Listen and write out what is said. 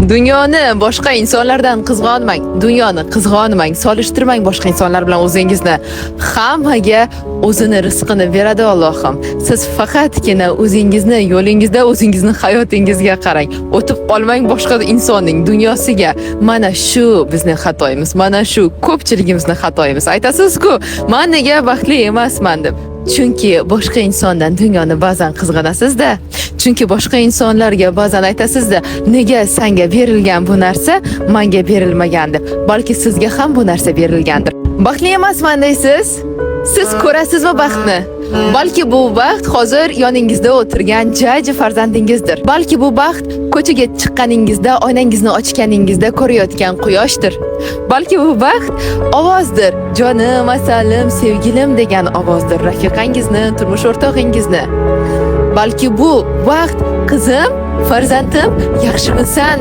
Dunyoni boshqa insonlardan qizg'onmang. Dunyoni qizg'onmang, solishtirmang boshqa insonlar bilan o'zingizni. Hammaga o'zini rizqini beradi Allohim. Siz faqatgina o'zingizni yo'lingizda, o'zingizni hayotingizga qarang. O'tib qolmang boshqa insonning dunyosiga. Mana shu bizning xatoyimiz. Mana shu ko'pchiligimizning xatoyimiz. Aytasiz-ku, men nega baxtli emasman deb. Chunki boshqa insondan dunyoni ba'zan qizg'anasiz-da. Chunki boshqa insonlarga ba'zan aytasizda, nega senga berilgan bu narsa menga berilmagan deb. Balki sizga ham bu narsa berilgandir. Baxtli emasman deysiz? Siz ko'rasizmi baxtni? Balki bu baxt hozir yoningizda o'tirgan jajji farzandingizdir. Balki bu baxt ko'chaga chiqqaningizda, oynangizni ochganingizda ko'rayotgan quyoshdir. Balki bu baxt ovozdir. Jonim, asalim, sevgilim degan ovozdir. Rafiqangizni, turmush o'rtog'ingizni. Balki bu baxt qizim, farzandim, yaxshimisan